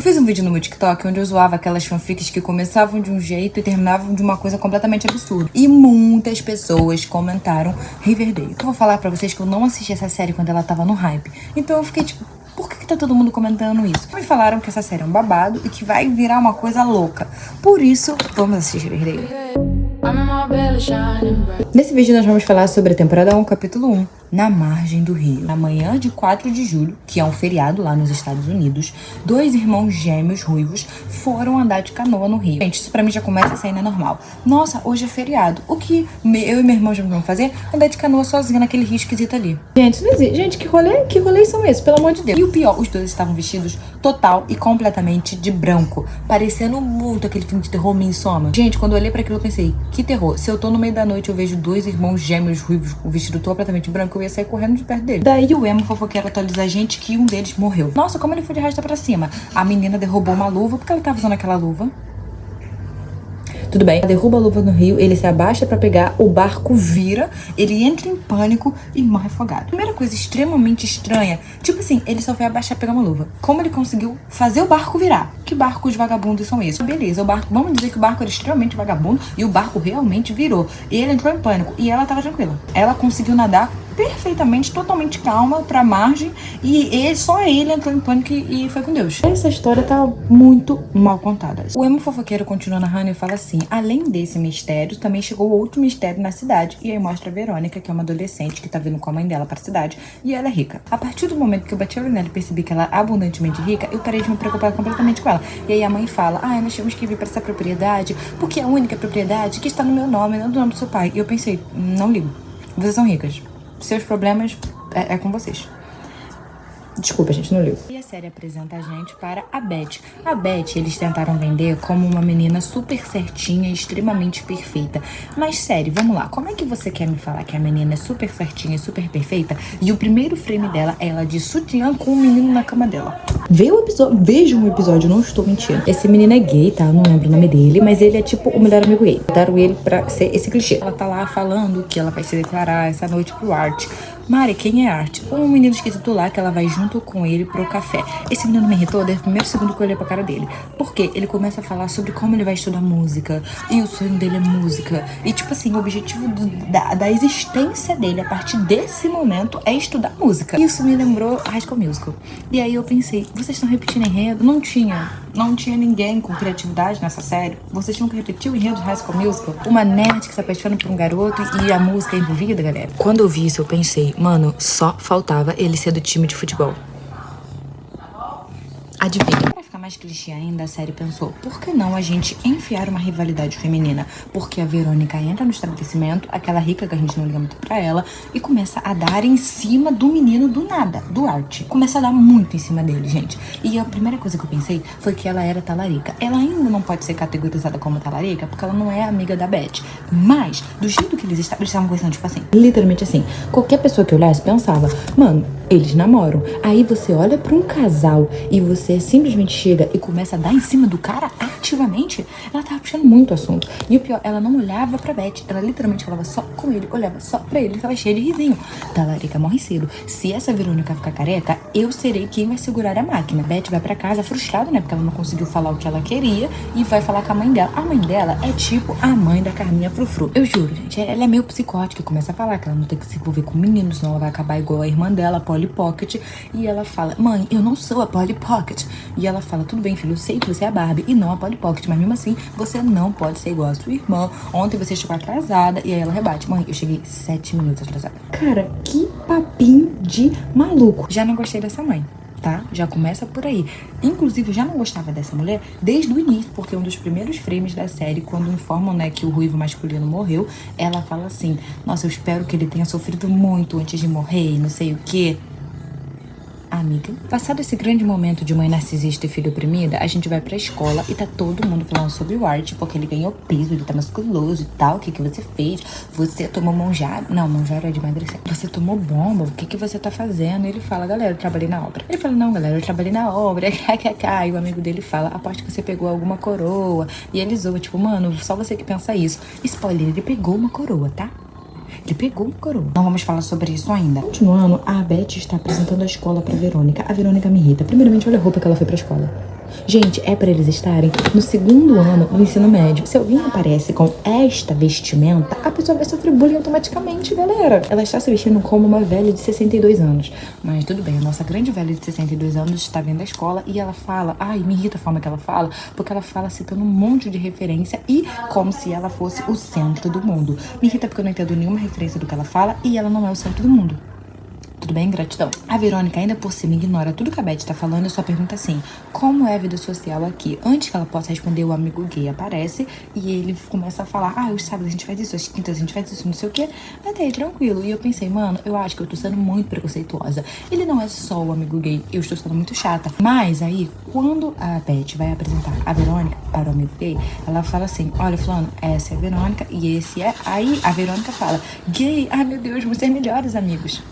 Eu fiz um vídeo no meu TikTok onde eu zoava aquelas fanfics que começavam de um jeito e terminavam de uma coisa completamente absurda. E muitas pessoas comentaram Riverdale. Eu vou falar pra vocês que eu não assisti essa série quando ela tava no hype. Então eu fiquei tipo, por que tá todo mundo comentando isso? Me falaram que essa série é um babado e que vai virar uma coisa louca. Por isso, vamos assistir Riverdale. Nesse vídeo nós vamos falar sobre a temporada 1, capítulo 1, Na Margem do Rio. Na manhã de 4 de julho, que é um feriado lá nos Estados Unidos, dois irmãos gêmeos ruivos foram andar de canoa no rio. Gente, isso pra mim já começa a ser normal. Nossa, hoje é feriado. O que eu e meu irmão já vamos fazer? Andar de canoa sozinha naquele rio esquisito ali. Gente, isso não existe. Gente, que rolês são esses? Pelo amor de Deus. E o pior, os dois estavam vestidos total e completamente de branco, parecendo muito aquele filme de terror Midsommar. Gente, quando eu olhei pra aquilo eu pensei, que terror. Se eu tô no meio da noite eu vejo dois irmãos gêmeos ruivos com vestido completamente branco, eu ia sair correndo de perto dele. Daí o emo fofoqueiro atualiza a gente que um deles morreu. Nossa, como ele foi de rasta pra cima. A menina derrubou uma luva, porque ela tava usando aquela luva. Tudo bem, ela derruba a luva no rio, ele se abaixa pra pegar, o barco vira, ele entra em pânico e morre afogado. Primeira coisa extremamente estranha, tipo assim, ele só foi abaixar pra pegar uma luva. Como ele conseguiu fazer o barco virar? Que barcos vagabundos são esses? Beleza, o barco, vamos dizer que o barco era extremamente vagabundo e o barco realmente virou. E ele entrou em pânico e ela tava tranquila. Ela conseguiu nadar perfeitamente, totalmente calma pra margem e só ele entrou em pânico e foi com Deus. Essa história tá muito mal contada. O emo fofoqueiro continua narrando e fala assim, além desse mistério, também chegou outro mistério na cidade. E aí mostra a Verônica, que é uma adolescente que tá vindo com a mãe dela pra cidade e ela é rica. A partir do momento que eu bati a olho nela e percebi que ela é abundantemente rica, eu parei de me preocupar completamente com ela. E aí a mãe fala, nós temos que vir pra essa propriedade porque é a única propriedade que está no meu nome, não do nome do seu pai. E eu pensei, não ligo, vocês são ricas. Seus problemas é com vocês. Desculpa, gente, não ligo. E a série apresenta a gente para a Beth. A Beth, eles tentaram vender como uma menina super certinha e extremamente perfeita. Mas, sério, vamos lá. Como é que você quer me falar que a menina é super certinha e super perfeita e o primeiro frame dela é ela de sutiã com o menino na cama dela? Veja um episódio, não estou mentindo. Esse menino é gay, tá? Eu não lembro o nome dele, mas ele é tipo o melhor amigo gay. Botaram ele pra ser esse clichê. Ela tá lá falando que ela vai se declarar essa noite pro Art. Mari, quem é Art? Um menino esquisito lá que ela vai junto com ele pro café. Esse menino me irritou desde o primeiro segundo que eu olhei pra cara dele. Porque ele começa a falar sobre como ele vai estudar música. E o sonho dele é música. E tipo assim, o objetivo da existência dele a partir desse momento é estudar música. Isso me lembrou High School Musical. E aí eu pensei, vocês estão repetindo enredo? Não tinha ninguém com criatividade nessa série. Vocês tinham que repetir o enredo de High School Musical? Uma nerd que se apaixona por um garoto e a música é envolvida, galera. Quando eu vi isso, eu pensei, mano, só faltava ele ser do time de futebol. Adivinha? Pra ficar mais clichê ainda, a série pensou, por que não a gente enfiar uma rivalidade feminina? Porque a Verônica entra no estabelecimento, aquela rica que a gente não liga muito pra ela, e começa a dar em cima do menino do nada, do Art. Começa a dar muito em cima dele, gente. E a primeira coisa que eu pensei foi que ela era talarica. Ela ainda não pode ser categorizada como talarica, porque ela não é amiga da Beth. Mas, do jeito que eles estavam conversando, tipo assim, literalmente assim, qualquer pessoa que olhasse pensava, mano, eles namoram. Aí você olha pra um casal e você simplesmente chega e começa a dar em cima do cara ativamente. Ela tava puxando muito o assunto. E o pior, ela não olhava pra Beth. Ela literalmente falava só com ele, olhava só pra ele. Tava cheia de risinho. Talarica morre cedo. Se essa Verônica ficar careca, eu serei quem vai segurar a máquina. Beth vai pra casa frustrada, né? Porque ela não conseguiu falar o que ela queria e vai falar com a mãe dela. A mãe dela é tipo a mãe da Carminha Frufru. Eu juro, gente. Ela é meio psicótica e começa a falar que ela não tem que se envolver com meninos, senão ela vai acabar igual a irmã dela, a Polly Pocket. E ela fala, mãe, eu não sou a Polly Pocket. E ela fala, tudo bem, filho, eu sei que você é a Barbie e não a Polly Pocket, mas mesmo assim, você não pode ser igual a sua irmã. Ontem você chegou atrasada. E aí ela rebate, mãe, eu cheguei 7 minutos atrasada. Cara, que papinho de maluco. Já não gostei dessa mãe, tá? Já começa por aí. Inclusive, eu já não gostava dessa mulher desde o início, porque um dos primeiros frames da série, quando informam, né, que o ruivo masculino morreu, ela fala assim, nossa, eu espero que ele tenha sofrido muito antes de morrer, não sei o quê. Amiga, passado esse grande momento de mãe narcisista e filha oprimida, a gente vai pra escola e tá todo mundo falando sobre o Art, porque ele ganhou peso, ele tá musculoso e tal. O que que você fez? Você tomou monjaro? Não, monjaro é de emagrecer. Você tomou bomba? O que que você tá fazendo? Ele fala, galera, eu trabalhei na obra. Ele fala, não, galera, eu trabalhei na obra. E o amigo dele fala, aposto que você pegou alguma coroa. E ele zoa, tipo, mano, só você que pensa isso. Spoiler, ele pegou uma coroa, tá? Ele pegou um coroa. Não vamos falar sobre isso ainda. Continuando, a Beth está apresentando a escola pra Verônica. A Verônica me irrita. Primeiramente, olha a roupa que ela foi pra escola. Gente, é pra eles estarem no segundo ano do ensino médio. Se alguém aparece com esta vestimenta, a pessoa vai sofrer bullying automaticamente, galera. Ela está se vestindo como uma velha de 62 anos. Mas tudo bem, a nossa grande velha de 62 anos está vindo da escola e ela fala, ai, me irrita a forma que ela fala, porque ela fala citando um monte de referência e como se ela fosse o centro do mundo. Me irrita porque eu não entendo nenhuma referência do que ela fala e ela não é o centro do mundo. Tudo bem? Gratidão. A Verônica ainda por cima ignora tudo que a Beth tá falando e só pergunta assim, como é a vida social aqui? Antes que ela possa responder, o amigo gay aparece e ele começa a falar, os sábados a gente faz isso, as quintas a gente faz isso, não sei o quê. Até aí, tranquilo. E eu pensei, mano, eu acho que eu tô sendo muito preconceituosa. Ele não é só o amigo gay, eu estou sendo muito chata. Mas aí, quando a Beth vai apresentar a Verônica para o amigo gay, ela fala assim, olha, fulano, essa é a Verônica e esse é... Aí a Verônica fala, gay, ai meu Deus, vamos ser melhores amigos.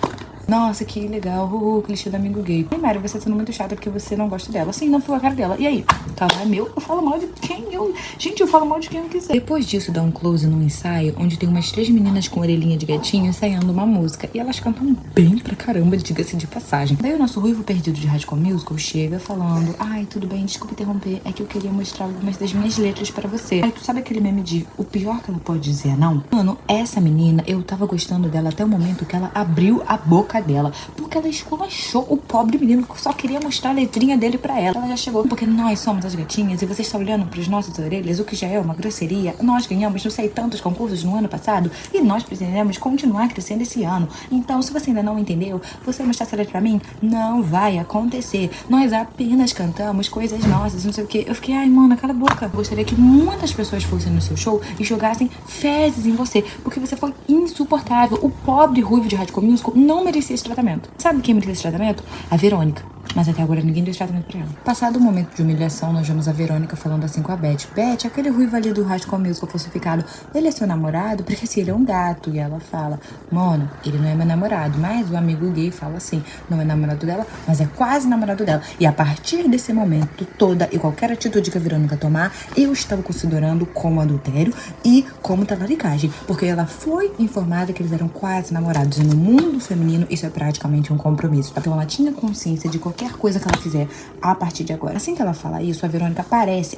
Nossa, que legal, clichê do amigo gay. Primeiro, você tá sendo muito chata porque você não gosta dela. Sim, não foi a cara dela. E aí? Tá lá, é meu? Eu falo mal de quem eu... Gente, eu falo mal de quem eu quiser. Depois disso, dá um close num ensaio, onde tem umas 3 meninas com orelhinha de gatinho ensaiando uma música. E elas cantam bem pra caramba, diga-se de passagem. Daí o nosso ruivo perdido de High School Musical chega falando, ai, tudo bem, desculpa interromper, é que eu queria mostrar algumas das minhas letras pra você. Aí tu sabe aquele meme de, o pior que ela pode dizer é não? Mano, essa menina, eu tava gostando dela até o momento que ela abriu a boca dela, porque ela esculachou o pobre menino que só queria mostrar a letrinha dele pra ela. Ela já chegou, porque nós somos as gatinhas e você está olhando pras nossas orelhas, o que já é uma grosseria. Nós ganhamos não sei tantos concursos no ano passado e nós pretendemos continuar crescendo esse ano. Então, se você ainda não entendeu, você mostrar essa letra pra mim, não vai acontecer. Nós apenas cantamos coisas nossas, não sei o que. Eu fiquei, ai, mano, cala a boca. Gostaria que muitas pessoas fossem no seu show e jogassem fezes em você, porque você foi insuportável. O pobre ruivo de High School Musical não merecia esse tratamento. Sabe quem merecia esse tratamento? A Verônica. Mas até agora ninguém deu tratamento pra ela. Passado o momento de humilhação, nós vemos a Verônica falando assim com a Beth. Beth, aquele ruivo ali do High School Musical falsificado, ele é seu namorado? Porque assim, ele é um gato. E ela fala, Mona, ele não é meu namorado. Mas o amigo gay fala assim, não é namorado dela, mas é quase namorado dela. E a partir desse momento, toda e qualquer atitude que a Verônica tomar, eu estava considerando como adultério e como talaricagem. Porque ela foi informada que eles eram quase namorados. E no mundo feminino, isso é praticamente um compromisso. Então ela tinha consciência de qualquer coisa que ela fizer a partir de agora. Assim que ela fala isso, a Verônica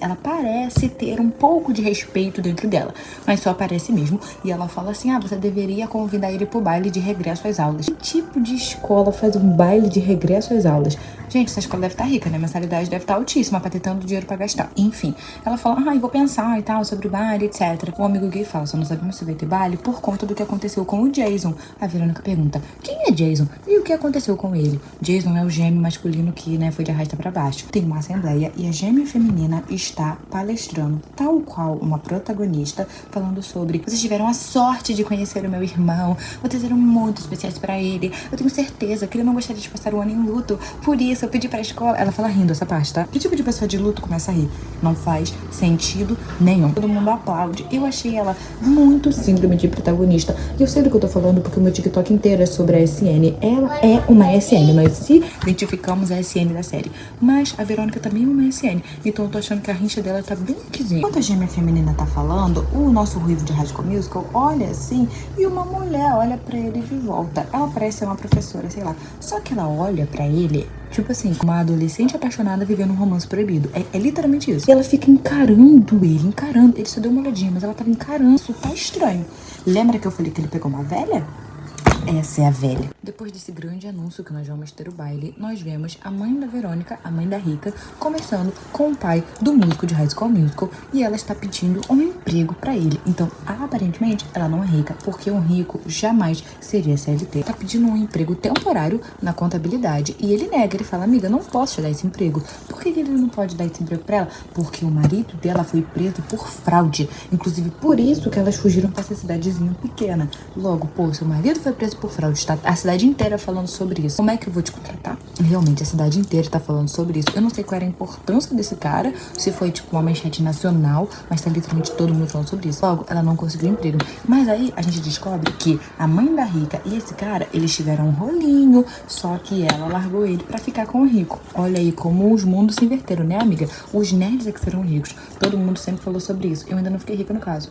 ela parece ter um pouco de respeito dentro dela, mas só parece mesmo. E ela fala assim, você deveria convidar ele pro baile de regresso às aulas. Que tipo de escola faz um baile de regresso às aulas? Gente, essa escola deve estar rica, né? A mensalidade deve estar altíssima pra ter tanto dinheiro pra gastar. Enfim, ela fala, eu vou pensar e tal, sobre o baile, etc. O amigo gay fala, só não sabemos se vai ter baile por conta do que aconteceu com o Jason. A Verônica pergunta, quem é Jason? E o que aconteceu com ele? Jason é o gêmeo masculino que, foi de arrasta pra baixo. Tem uma assembleia e a gêmea feminina está palestrando, tal qual uma protagonista, falando sobre, vocês tiveram a sorte de conhecer o meu irmão, vocês eram muito especiais pra ele, eu tenho certeza que ele não gostaria de passar o ano em luto, por isso eu pedi pra escola. Ela fala rindo essa parte, tá? Que tipo de pessoa de luto começa a rir? Não faz sentido nenhum. Todo mundo aplaude. Eu achei ela muito síndrome de protagonista. E eu sei do que eu tô falando porque o meu TikTok inteiro é sobre a SN. Ela é uma SN, nós se identificamos a SN da série. Mas a Verônica também é uma SN. Então eu tô achando que a rincha dela tá bem quizinha. Enquanto a gêmea feminina tá falando, o nosso ruivo de High School Musical olha assim e uma mulher olha pra ele de volta. Ela parece ser uma professora, sei lá. Só que ela olha pra ele, tipo assim, uma adolescente apaixonada vivendo um romance proibido. É literalmente isso. E ela fica encarando ele, encarando. Ele só deu uma olhadinha, mas ela tava encarando. Isso tá estranho. Lembra que eu falei que ele pegou uma velha? Essa é a velha. Depois desse grande anúncio que nós vamos ter o baile, nós vemos a mãe da Verônica, a mãe da Rica, conversando com o pai do músico de High School Musical e ela está pedindo um emprego pra ele. Então, aparentemente, ela não é rica, porque um rico jamais seria CLT. Tá pedindo um emprego temporário na contabilidade e ele nega, ele fala, amiga, não posso te dar esse emprego. Por que ele não pode dar esse emprego pra ela? Porque o marido dela foi preso por fraude. Inclusive, por isso que elas fugiram pra essa cidadezinha pequena. Logo, pô, seu marido foi preso por fraude, tá? A cidade inteira falando sobre isso. Como é que eu vou te contratar? Realmente, a cidade inteira tá falando sobre isso. Eu não sei qual era a importância desse cara, se foi tipo uma manchete nacional, mas tá literalmente todo mundo falando sobre isso. Logo, ela não conseguiu emprego. Mas aí a gente descobre que a mãe da Rica e esse cara, eles tiveram um rolinho, só que ela largou ele pra ficar com o rico. Olha aí como os mundos se inverteram, né, amiga? Os nerds é que serão ricos. Todo mundo sempre falou sobre isso. Eu ainda não fiquei rica no caso.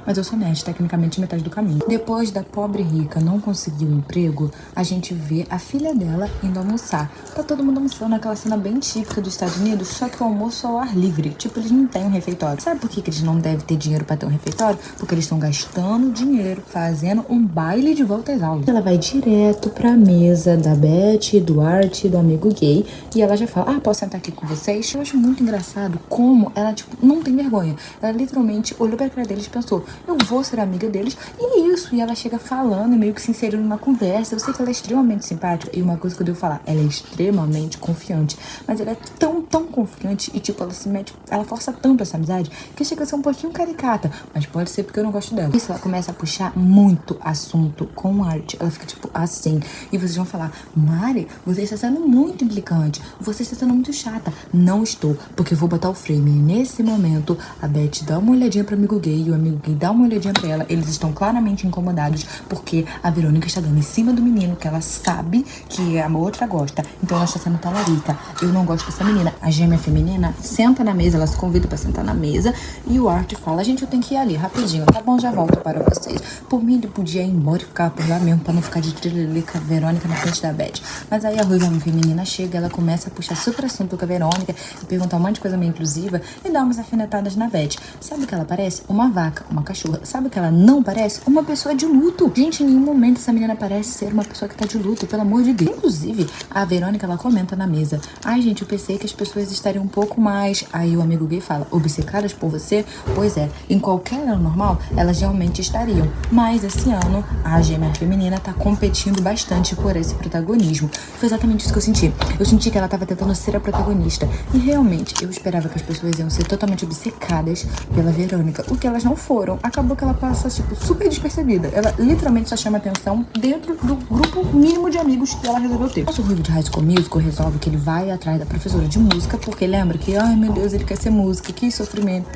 mas eu sou nerd, tecnicamente metade do caminho. Depois da pobre rica não conseguir o emprego, a gente vê a filha dela indo almoçar. Tá todo mundo almoçando, aquela cena bem típica dos Estados Unidos, só que o almoço é ao ar livre. Tipo, eles não têm um refeitório. Sabe por que eles não devem ter dinheiro pra ter um refeitório? Porque eles estão gastando dinheiro, fazendo um baile de volta às aulas. Ela vai direto pra mesa da Beth, do Art, do amigo gay, e ela já fala, posso sentar aqui com vocês? Eu acho muito engraçado como ela, tipo, não tem vergonha. Ela literalmente olhou pra cara deles e pensou, eu vou ser amiga deles, e é isso. E ela chega falando, meio que se inserindo numa conversa. Eu sei que ela é extremamente simpática, e uma coisa que eu devo falar, ela é extremamente confiante, mas ela é tão confiante, e tipo, ela se mete, ela força tanto essa amizade, que chega a ser um pouquinho caricata, mas pode ser porque eu não gosto dela. Isso, ela começa a puxar muito assunto com o Art, ela fica tipo assim, e vocês vão falar, Mari, você está sendo muito implicante, você está sendo muito chata. Não estou, porque eu vou botar o frame. E nesse momento, a Beth dá uma olhadinha pro amigo gay, e o amigo gay dá uma olhadinha pra ela. Eles estão claramente incomodados, porque a Verônica está dando em cima do menino, que ela sabe que a outra gosta. Então ela está sendo talarica. Eu não gosto dessa menina. A gêmea feminina senta na mesa, ela se convida pra sentar na mesa, e o Art fala, gente, eu tenho que ir ali, rapidinho. Tá bom, já volto para vocês. Por mim, ele podia ir embora e ficar por lá mesmo, pra não ficar de trililica a Verônica na frente da Beth. Mas aí a ruiva feminina chega, ela começa a puxar super assunto com a Verônica, e perguntar um monte de coisa meio inclusiva, e dá umas alfinetadas na Beth. Sabe o que ela parece? Uma vaca, uma cachorra. Sabe o que ela não parece? Uma pessoa de luto. Gente, em nenhum momento essa menina parece ser uma pessoa que tá de luto, pelo amor de Deus. Inclusive, a Verônica, ela comenta na mesa, gente, eu pensei que as pessoas estariam um pouco mais... Aí o amigo gay fala, obcecadas por você? Pois é, em qualquer ano normal, elas realmente estariam. Mas esse ano, a gêmea feminina tá competindo bastante por esse protagonismo. Foi exatamente isso que eu senti. Eu senti que ela tava tentando ser a protagonista. E realmente, eu esperava que as pessoas iam ser totalmente obcecadas pela Verônica. O que elas não foram. Acabou que ela passa, tipo, super despercebida. Ela literalmente só chama atenção dentro do grupo mínimo de amigos que ela resolveu ter. Nosso ruivo de High School Musical resolve que ele vai atrás da professora de música, porque lembra que, ai meu Deus, ele quer ser música, que sofrimento.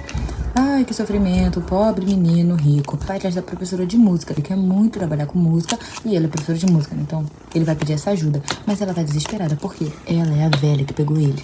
Ai, que sofrimento, pobre menino rico. Vai atrás da professora de música. Ele quer muito trabalhar com música e ela é professora de música, então ele vai pedir essa ajuda. Mas ela tá desesperada, porque ela é a velha que pegou ele.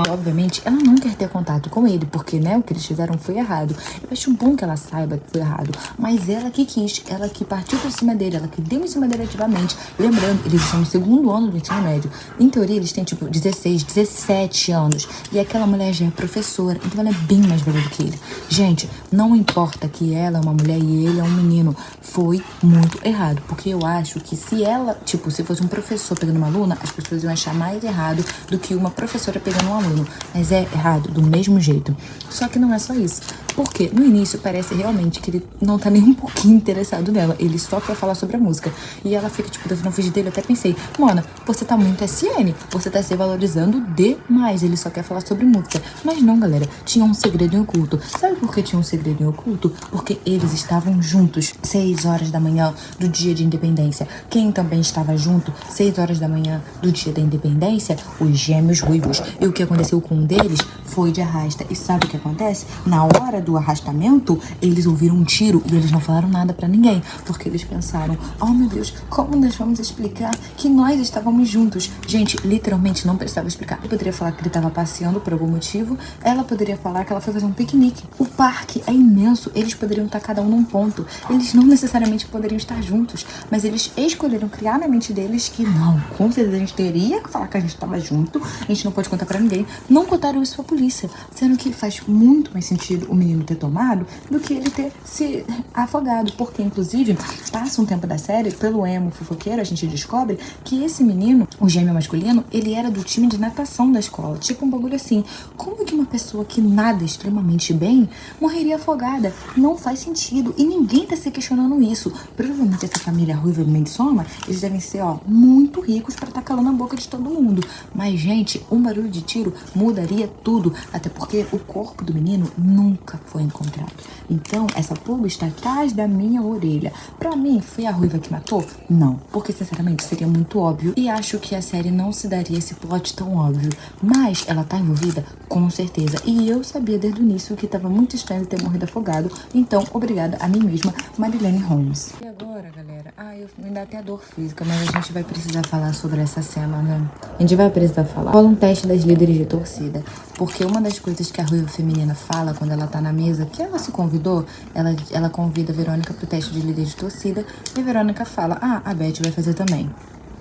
Obviamente, ela não quer ter contato com ele, porque, né, o que eles fizeram foi errado. Eu acho bom que ela saiba que foi errado, mas ela que quis, ela que partiu por cima dele, ela que deu em cima dele ativamente. Lembrando, eles estão no segundo ano do ensino médio. Em teoria, eles têm, tipo, 16, 17 anos. E aquela mulher já é professora, então ela é bem mais velha do que ele. Gente, não importa que ela é uma mulher e ele é um menino, foi muito errado. Porque eu acho que se ela, tipo, se fosse um professor pegando uma aluna, as pessoas iam achar mais errado do que uma professora pegando um aluno, mas é errado do mesmo jeito. Só que não é só isso, porque no início parece realmente que ele não tá nem um pouquinho interessado nela, ele só quer falar sobre a música, e ela fica tipo tentando fugir dele. Eu até pensei, mano, você tá muito SN, você tá se valorizando demais, ele só quer falar sobre música. Mas não, galera, tinha um segredo em oculto. Sabe por que tinha um segredo em oculto? Porque eles estavam juntos 6 horas da manhã do dia de independência. Quem também estava junto 6 horas da manhã do dia da independência? Os gêmeos ruivos. E o que aconteceu com um deles foi de arrasta. E sabe o que acontece? Na hora do arrastamento, eles ouviram um tiro e eles não falaram nada pra ninguém, porque eles pensaram, oh meu Deus, como nós vamos explicar que nós estávamos juntos? Gente, literalmente não precisava explicar. Eu poderia falar que ele estava passeando por algum motivo, ela poderia falar que ela foi fazer um piquenique. O parque é imenso, eles poderiam estar cada um num ponto, eles não necessariamente poderiam estar juntos, mas eles escolheram criar na mente deles que não, com certeza a gente teria que falar que a gente estava junto, a gente não pode contar pra ninguém. Não contaram isso pra polícia, sendo que faz muito mais sentido o menino ter tomado do que ele ter se afogado, porque inclusive passa um tempo da série, pelo emo fofoqueiro, a gente descobre que esse menino, o gêmeo masculino, ele era do time de natação da escola, tipo um bagulho assim. Como que uma pessoa que nada extremamente bem morreria afogada? Não faz sentido, e ninguém tá se questionando isso. Provavelmente essa família ruiva de Soma, eles devem ser, ó, muito ricos pra estar calando a boca de todo mundo. Mas, gente, um barulho de tiro mudaria tudo, até porque o corpo do menino nunca foi encontrado. Então, essa pulga está atrás da minha orelha. Pra mim, foi a ruiva que matou? Não, porque sinceramente seria muito óbvio, e acho que a série não se daria esse plot tão óbvio. Mas ela tá envolvida? Com certeza. E eu sabia desde o início que tava muito estranho ter morrido afogado, então obrigada a mim mesma, Marilene Holmes. E agora, galera? Me dá até dor física, mas a gente vai precisar falar sobre essa cena, né? A gente vai precisar falar. Rola um teste das líderes de torcida, porque Porque uma das coisas que a ruiva feminina fala quando ela tá na mesa, que ela se convidou, ela convida a Verônica pro teste de líder de torcida, e a Verônica fala, a Beth vai fazer também.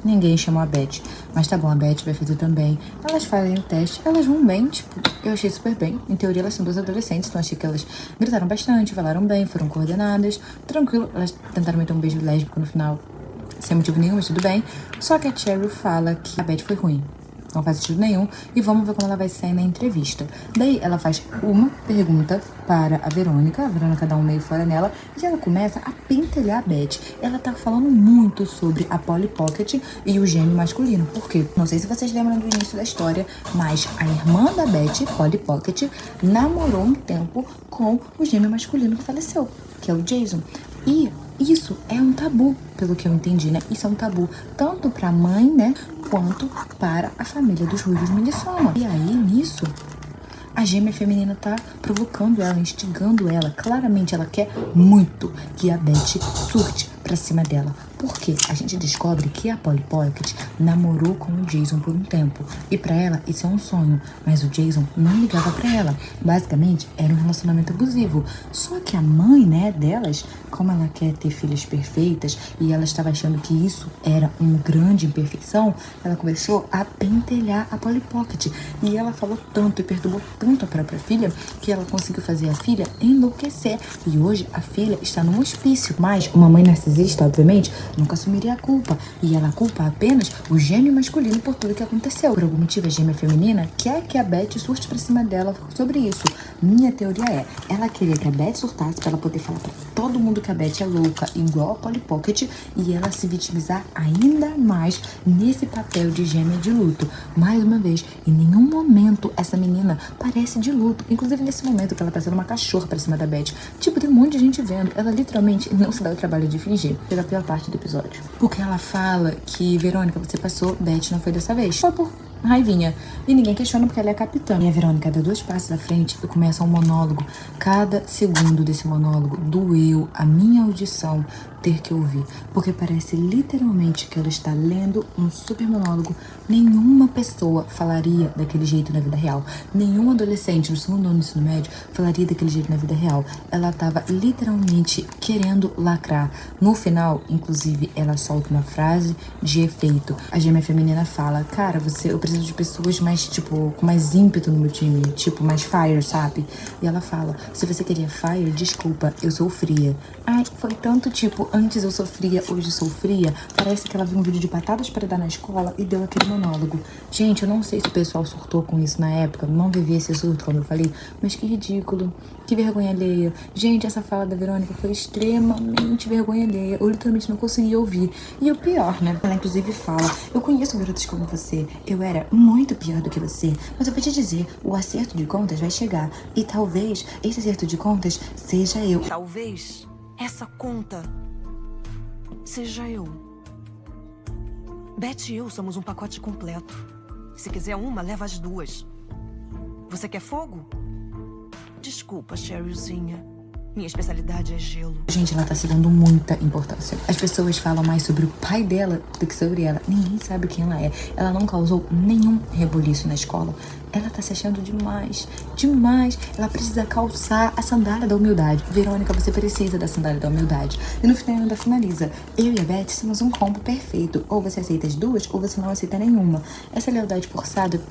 Ninguém chamou a Beth, mas tá bom, a Beth vai fazer também. Elas fazem o teste, elas vão bem, tipo, eu achei super bem. Em teoria, elas são duas adolescentes, então achei que elas gritaram bastante, falaram bem, foram coordenadas, tranquilo. Elas tentaram meter um beijo lésbico no final, sem motivo nenhum, mas tudo bem. Só que a Cheryl fala que a Beth foi ruim. Não faz sentido nenhum. E vamos ver como ela vai sair na entrevista. Daí ela faz uma pergunta para a Verônica dá um meio fora nela, e ela começa a pentelhar a Beth. Ela tá falando muito sobre a Polly Pocket e o gêmeo masculino. Por quê? Não sei se vocês lembram do início da história, mas a irmã da Beth, Polly Pocket, namorou um tempo com o gêmeo masculino que faleceu, que é o Jason. E isso é um tabu, pelo que eu entendi, né? Isso é um tabu tanto pra mãe, né, quanto para a família dos ruivos Melissoma. E aí, nisso, a gêmea feminina tá provocando ela, instigando ela. Claramente, ela quer muito que a Beth surte pra cima dela. Porque a gente descobre que a Polly Pocket namorou com o Jason por um tempo. E pra ela, isso é um sonho. Mas o Jason não ligava pra ela. Basicamente, era um relacionamento abusivo. Só que a mãe, né, delas, como ela quer ter filhas perfeitas e ela estava achando que isso era uma grande imperfeição, ela começou a pentelhar a Polly Pocket. E ela falou tanto e perturbou tanto a própria filha que ela conseguiu fazer a filha enlouquecer. E hoje a filha está num hospício. Mas uma mãe narcisista, obviamente, nunca assumiria a culpa. E ela culpa apenas o gêmeo masculino por tudo que aconteceu. Por algum motivo, a gêmea feminina quer que a Beth surte pra cima dela sobre isso. Minha teoria é, ela queria que a Beth surtasse pra ela poder falar pra todo mundo que a Beth é louca, igual a Polly Pocket, e ela se vitimizar ainda mais nesse papel de gêmea de luto. Mais uma vez, em nenhum momento essa menina parece de luto. Inclusive nesse momento que ela tá sendo uma cachorra pra cima da Beth. Tipo, tem um monte de gente vendo. Ela literalmente não se dá o trabalho de fingir. Pela pior parte do episódio. Porque ela fala que, Verônica, você passou, Beth não foi dessa vez. Foi por raivinha. E ninguém questiona porque ela é a capitã. E a Verônica dá 2 passos à frente e começa um monólogo. Cada segundo desse monólogo doeu a minha audição ter que ouvir. Porque parece literalmente que ela está lendo um super monólogo. Nenhuma pessoa falaria daquele jeito na vida real. Nenhum adolescente no segundo ano do ensino médio falaria daquele jeito na vida real. Ela estava literalmente querendo lacrar. No final, inclusive, ela solta uma frase de efeito. A gêmea feminina fala, cara, eu preciso de pessoas mais, tipo, com mais ímpeto no meu time, tipo, mais fire, sabe? E ela fala, se você queria fire, desculpa, eu sou fria. Ai, foi tanto, tipo, antes eu sofria, hoje sou fria. Parece que ela viu um vídeo de batatas para dar na escola e deu aquele monólogo. Gente, eu não sei se o pessoal surtou com isso na época, não vivi esse surto, como eu falei, mas que ridículo, que vergonha alheia. Gente, essa fala da Verônica foi extremamente vergonha alheia. Eu literalmente não conseguia ouvir. E o pior, né? Ela inclusive fala, eu conheço garotas como você, eu era muito pior do que você, mas eu vou te dizer, o acerto de contas vai chegar. E talvez esse acerto de contas seja eu. Talvez essa conta seja eu. Beth e eu somos um pacote completo. Se quiser uma, leva as 2. Você quer fogo? Desculpa, Cherylzinha. Minha especialidade é gelo. Gente, ela tá se dando muita importância. As pessoas falam mais sobre o pai dela do que sobre ela. Ninguém sabe quem ela é. Ela não causou nenhum rebuliço na escola. Ela tá se achando demais. Demais. Ela precisa calçar a sandália da humildade. Verônica, você precisa da sandália da humildade. E no final ainda finaliza. Eu e a Beth somos um combo perfeito. Ou você aceita as 2, ou você não aceita nenhuma. Essa lealdade forçada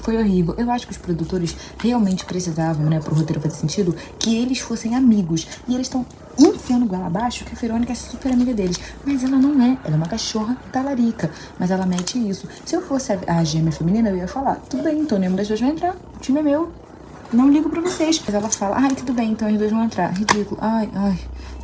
foi horrível. Eu acho que os produtores realmente precisavam, né, pro roteiro fazer sentido, que eles fossem amigos. E eles estão enfiando goela abaixo que a Verônica é super amiga deles. Mas ela não é. Ela é uma cachorra talarica. Mas ela mete isso. Se eu fosse a gêmea feminina, eu ia falar, tudo bem, então nenhuma das 2 vai entrar. O time é meu. Não ligo pra vocês. Mas ela fala, ai, tudo bem, então as 2 vão entrar. Ridículo. Ai, ai.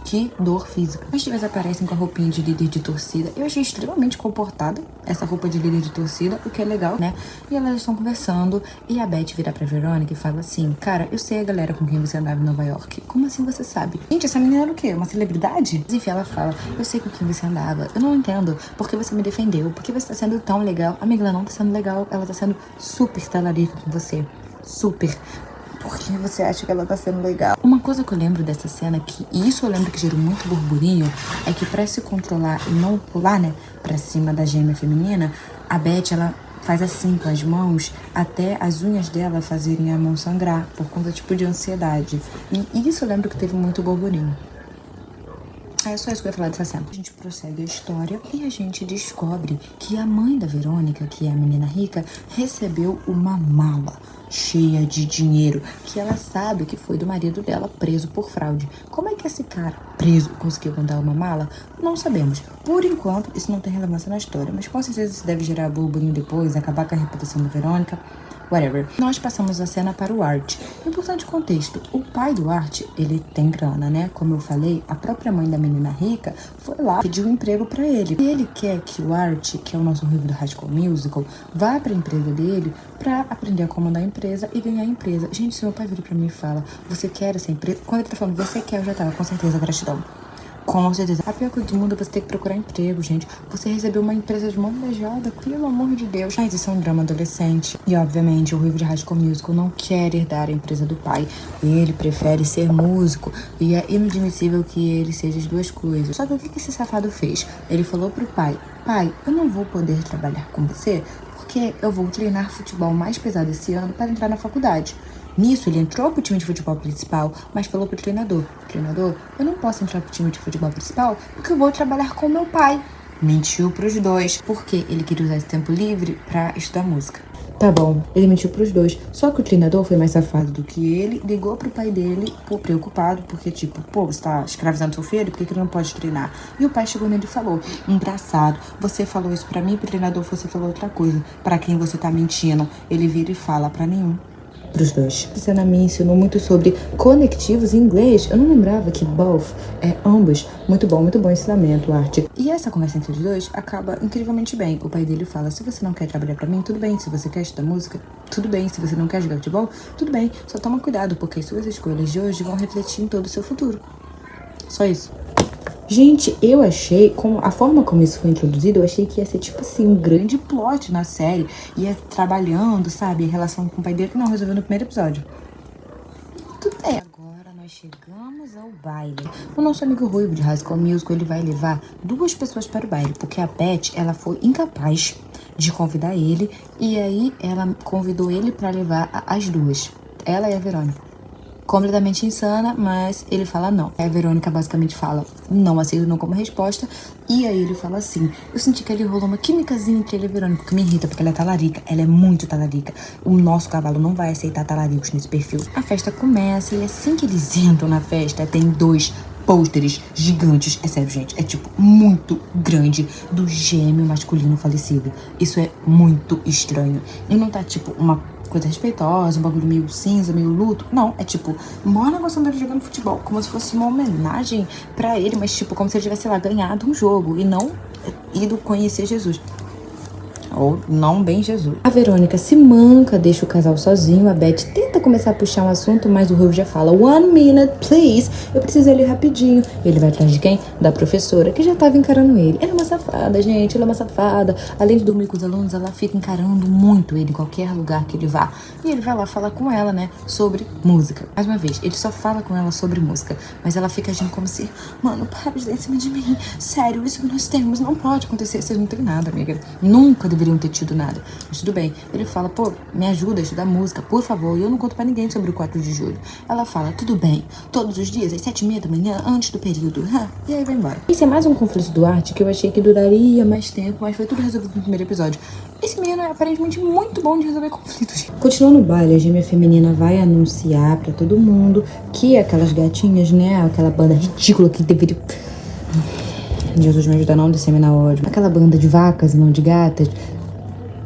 Que dor física. As tias aparecem com a roupinha de líder de torcida. Eu achei extremamente comportada essa roupa de líder de torcida, o que é legal, né? E elas estão conversando e a Beth vira pra Verônica e fala assim, cara, eu sei a galera com quem você andava em Nova York. Como assim você sabe? Gente, essa menina era o quê? Uma celebridade? Enfim, ela fala, eu sei com quem você andava. Eu não entendo porque você me defendeu. Porque você tá sendo tão legal. Amiga, ela não tá sendo legal. Ela tá sendo super talarica com você. Super. Por que você acha que ela tá sendo legal? Uma coisa que eu lembro dessa cena, e isso eu lembro que gerou muito burburinho, é que pra se controlar e não pular, né, pra cima da gêmea feminina, a Beth, ela faz assim com as mãos até as unhas dela fazerem a mão sangrar por conta, tipo, de ansiedade. E isso eu lembro que teve muito burburinho. É só isso que eu ia falar dessa cena. A gente prossegue a história e a gente descobre que a mãe da Verônica, que é a menina rica, recebeu uma mala cheia de dinheiro que ela sabe que foi do marido dela preso por fraude. Como é que esse cara preso conseguiu mandar uma mala? Não sabemos. Por enquanto, isso não tem relevância na história, mas com certeza isso deve gerar burburinho depois, acabar com a reputação da Verônica. Whatever. Nós passamos a cena para o Art. Importante contexto, o pai do Art, ele tem grana, né? Como eu falei, a própria mãe da menina rica foi lá pedir um emprego pra ele. E ele quer que o Art, que é o nosso ruivo do High School Musical, vá pra empresa dele pra aprender a comandar a empresa e ganhar a empresa. Gente, se meu pai vira pra mim e fala, você quer essa empresa? Quando ele tá falando, você quer, eu já tava, com certeza, gratidão. Com certeza. A pior coisa do mundo é você ter que procurar emprego, gente. Você recebeu uma empresa de mão beijada, pelo amor de Deus. Mas isso é um drama adolescente. E, obviamente, o Ruivo de High School Musical não quer herdar a empresa do pai. Ele prefere ser músico. E é inadmissível que ele seja as duas coisas. Só que o que esse safado fez? Ele falou pro pai, pai, eu não vou poder trabalhar com você porque eu vou treinar futebol mais pesado esse ano para entrar na faculdade. Nisso, ele entrou pro time de futebol principal, mas falou pro treinador, eu não posso entrar pro time de futebol principal porque eu vou trabalhar com meu pai. Mentiu pros dois, porque ele queria usar esse tempo livre pra estudar música. Tá bom, ele mentiu pros dois, só que o treinador foi mais safado do que ele, ligou pro pai dele, preocupado, porque tipo, pô, você tá escravizando seu filho, por que ele não pode treinar? E o pai chegou nele e falou, engraçado, você falou isso pra mim, pro treinador você falou outra coisa, pra quem você tá mentindo? Ele vira e fala pra nenhum. Pros dois. A cena me ensinou muito sobre conectivos em inglês. Eu não lembrava que both é ambos. Muito bom ensinamento, Arte. E essa conversa entre os dois acaba incrivelmente bem. O pai dele fala, se você não quer trabalhar pra mim, tudo bem. Se você quer estudar música, tudo bem. Se você não quer jogar futebol, tudo bem. Só toma cuidado, porque as suas escolhas de hoje vão refletir em todo o seu futuro. Só isso. Gente, eu achei, a forma como isso foi introduzido, eu achei que ia ser, tipo assim, um grande plot na série. Ia trabalhando, sabe, a relação com o pai dele, que não resolveu no primeiro episódio. Tudo bem. Agora nós chegamos ao baile. O nosso amigo Ruivo de High School Musical, ele vai levar 2 pessoas para o baile, porque a Beth, ela foi incapaz de convidar ele, e aí ela convidou ele para levar as 2, ela e a Verônica. Completamente insana, mas ele fala não. Aí a Verônica basicamente fala não, aceito não como resposta. E aí ele fala assim, eu senti que ele rolou uma químicazinha entre ele e a Verônica, que me irrita, porque ela é talarica, ela é muito talarica. O nosso cavalo não vai aceitar talaricos nesse perfil. A festa começa e assim que eles entram na festa, tem 2 pôsteres gigantes, é sério, gente, é tipo muito grande, do gêmeo masculino falecido. Isso é muito estranho. E não tá tipo uma coisa respeitosa, um bagulho meio cinza, meio luto. Não, é tipo, o maior negócio dele jogando futebol, como se fosse uma homenagem pra ele, mas tipo, como se ele tivesse, sei lá, ganhado um jogo e não ido conhecer Jesus. Ou não bem Jesus. A Verônica se manca, deixa o casal sozinho. A Beth tenta começar a puxar um assunto, mas o Ruivo já fala 1 minute, please. Eu preciso ir rapidinho. Ele vai atrás de quem? Da professora, que já tava encarando ele. Ela é uma safada, gente. Ela é uma safada. Além de dormir com os alunos, ela fica encarando muito ele em qualquer lugar que ele vá. E ele vai lá falar com ela, né? Sobre música. Mais uma vez, ele só fala com ela sobre música. Mas ela fica agindo como se, mano, para de dar em cima de mim. Sério, isso que nós temos não pode acontecer. Vocês não têm nada, amiga. Nunca deveriam ter tido nada. Mas tudo bem. Ele fala, pô, me ajuda a estudar música, por favor. E eu não conto pra ninguém sobre o 4 de julho. Ela fala, tudo bem. Todos os dias, às 7h30 da manhã, antes do período. E aí vai embora. Esse é mais um conflito do Art que eu achei que duraria mais tempo, mas foi tudo resolvido no primeiro episódio. Esse menino é aparentemente muito bom de resolver conflitos. Continuando o baile, a gêmea feminina vai anunciar pra todo mundo que aquelas gatinhas, né, aquela banda ridícula que deveria... Jesus me ajuda a não disseminar ódio. Aquela banda de vacas e não de gatas,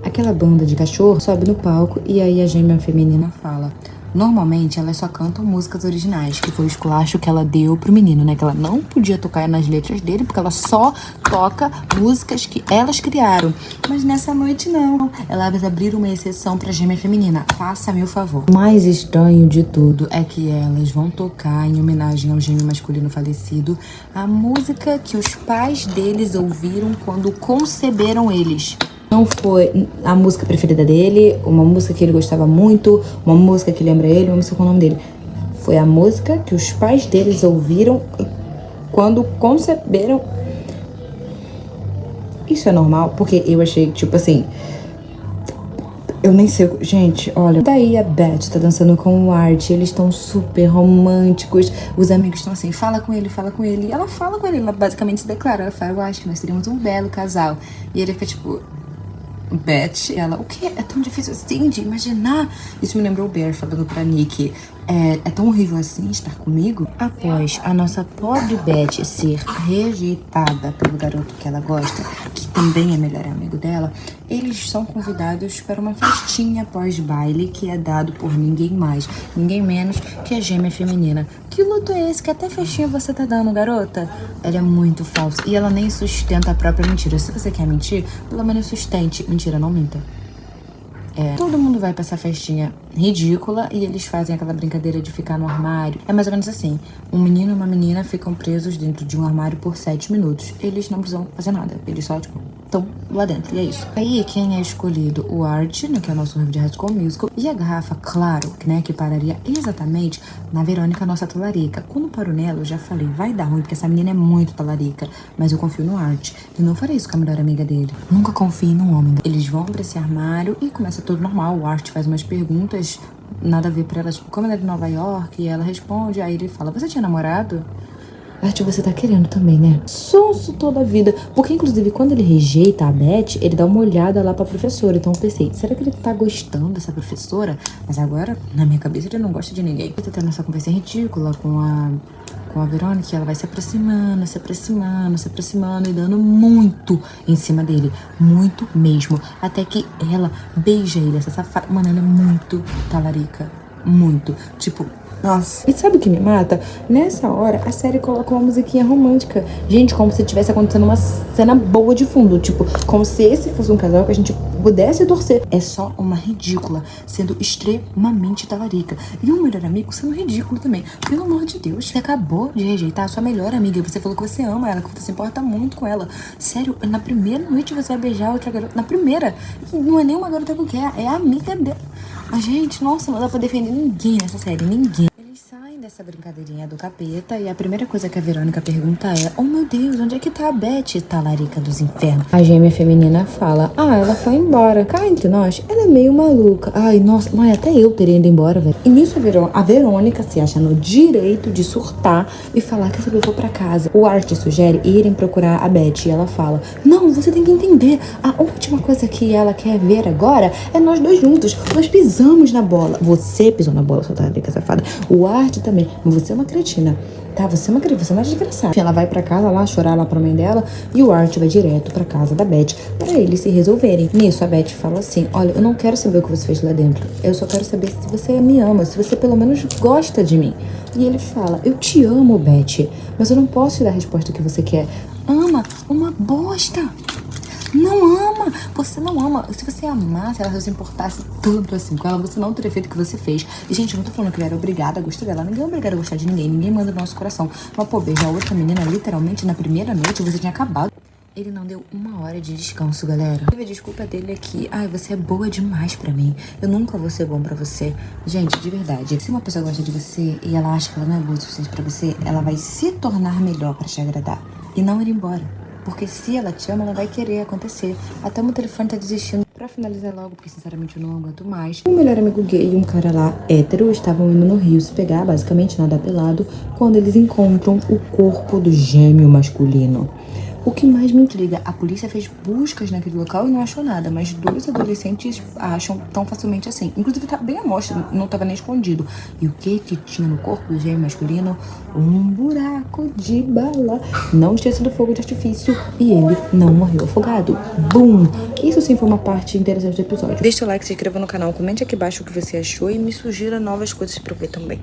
aquela banda de cachorro sobe no palco e aí a gêmea feminina fala. Normalmente elas só cantam músicas originais, que foi o esculacho que ela deu pro menino, né? Que ela não podia tocar nas letras dele, porque ela só toca músicas que elas criaram. Mas nessa noite não. Elas abriram uma exceção pra gêmea feminina. Faça-me o favor. O mais estranho de tudo é que elas vão tocar, em homenagem ao gêmeo masculino falecido, a música que os pais deles ouviram quando conceberam eles. Não foi a música preferida dele, uma música que ele gostava muito, uma música que lembra ele, uma música com o nome dele. Foi a música que os pais deles ouviram quando conceberam. Isso é normal? Porque eu achei, tipo assim, Eu nem sei. Gente, olha. Daí a Beth tá dançando com o Art. Eles estão super românticos. Os amigos estão assim, fala com ele, fala com ele. E ela fala com ele. Ela basicamente se declara. Ela fala, eu acho que nós seríamos um belo casal. E ele fica tipo... Beth, ela, o que? É tão difícil assim de imaginar? Isso me lembrou o Bear falando pra Nick. É tão horrível assim estar comigo? Após a nossa pobre Beth ser rejeitada pelo garoto que ela gosta, que também é melhor amigo dela, eles são convidados para uma festinha pós-baile que é dado por ninguém mais, ninguém menos que a gêmea feminina. Que luto é esse? Que até festinha você tá dando, garota? Ela é muito falsa e ela nem sustenta a própria mentira. Se você quer mentir, pelo menos sustente. Mentira, não minta. Todo mundo vai pra essa festinha ridícula e eles fazem aquela brincadeira de ficar no armário. É mais ou menos assim. Um menino e uma menina ficam presos dentro de um armário por 7 minutos. Eles não precisam fazer nada. Eles só, tipo, estão lá dentro. E é isso. Aí, quem é escolhido? O Art, né, que é o nosso livro de High School Musical. E a garrafa, claro, né, que pararia exatamente na Verônica, nossa talarica. Quando parou nela, eu já falei, vai dar ruim, porque essa menina é muito talarica. Mas eu confio no Art. Eu não farei isso com a melhor amiga dele. Nunca confie num homem. Eles vão pra esse armário e começa tudo normal. O Art faz umas perguntas, nada a ver pra ela, tipo, como ela é de Nova York, e ela responde, aí ele fala, você tinha namorado? Art, você tá querendo também, né? Sonso toda a vida. Porque, inclusive, quando ele rejeita a Beth, ele dá uma olhada lá pra professora. Então eu pensei, será que ele tá gostando dessa professora? Mas agora, na minha cabeça, ele não gosta de ninguém. Ele tá tendo essa conversa ridícula com a Verônica, ela vai se aproximando, se aproximando, se aproximando e dando muito em cima dele. Muito mesmo. Até que ela beija ele, essa safada. Mano, ela é muito talarica. Muito. Tipo... Nossa. E sabe o que me mata? Nessa hora, a série coloca uma musiquinha romântica. Gente, como se tivesse acontecendo uma cena boa de fundo. Tipo, como se esse fosse um casal que a gente pudesse torcer. É só uma ridícula, sendo extremamente talarica. E um melhor amigo sendo ridículo também. Pelo amor de Deus, você acabou de rejeitar a sua melhor amiga. Você falou que você ama ela, que você se importa muito com ela. Sério, na primeira noite você vai beijar outra garota. Na primeira. E não é nem uma garota qualquer, é a amiga dela. A gente, nossa, não dá pra defender ninguém nessa série, ninguém. Eles saem dessa brincadeirinha do capeta e a primeira coisa que a Verônica pergunta é: oh meu Deus, onde é que tá a Beth, talarica dos infernos? A gêmea feminina fala: ah, ela foi embora. Cá entre nós, ela é meio maluca. Ai, nossa, mãe, até eu teria ido embora, velho. E nisso a Verônica se acha no direito de surtar e falar que essa pessoa pra casa. O Art sugere irem procurar a Beth e ela fala: não, você tem que entender. A última coisa que ela quer ver agora é nós dois juntos. Nós pisamos na bola. Você pisou na bola, sua talarica safada. O Art também. Mas você é uma cretina. Tá, você é uma desgraçada. Enfim, ela vai pra casa lá, chorar lá pra mãe dela, e o Art vai direto pra casa da Beth pra eles se resolverem. Nisso, a Beth fala assim: olha, eu não quero saber o que você fez lá dentro. Eu só quero saber se você me ama, se você pelo menos gosta de mim. E ele fala: eu te amo, Beth, mas eu não posso te dar a resposta que você quer. Ama uma bosta. Não ama, você não ama. Se você amasse, ela se importasse tanto assim com ela, você não teria feito o que você fez. E, gente, eu não tô falando que ele era obrigado a gostar dela. Ninguém é obrigado a gostar de ninguém. Ninguém manda no nosso coração. Mas, pô, beijar outra menina literalmente na primeira noite, você tinha acabado. Ele não deu uma hora de descanso, galera. A desculpa dele é que, ai, você é boa demais pra mim. Eu nunca vou ser bom pra você. Gente, de verdade, se uma pessoa gosta de você e ela acha que ela não é boa o suficiente pra você, ela vai se tornar melhor pra te agradar. E não ir embora. Porque se ela te ama, ela vai querer acontecer. Até o meu telefone tá desistindo. Pra finalizar logo, porque sinceramente eu não aguento mais. Um melhor amigo gay e um cara lá, hétero, estavam indo no rio se pegar, basicamente nada pelado, quando eles encontram o corpo do gêmeo masculino. O que mais me intriga, a polícia fez buscas naquele local e não achou nada, mas 2 adolescentes acham tão facilmente assim. Inclusive tá bem à mostra, não tava nem escondido. E o que tinha no corpo do gêmeo masculino? Um buraco de bala. Não tinha sido fogo de artifício e ele não morreu afogado. Bum! Isso sim foi uma parte interessante do episódio. Deixa o like, se inscreva no canal, comente aqui embaixo o que você achou e me sugira novas coisas pra eu ver também.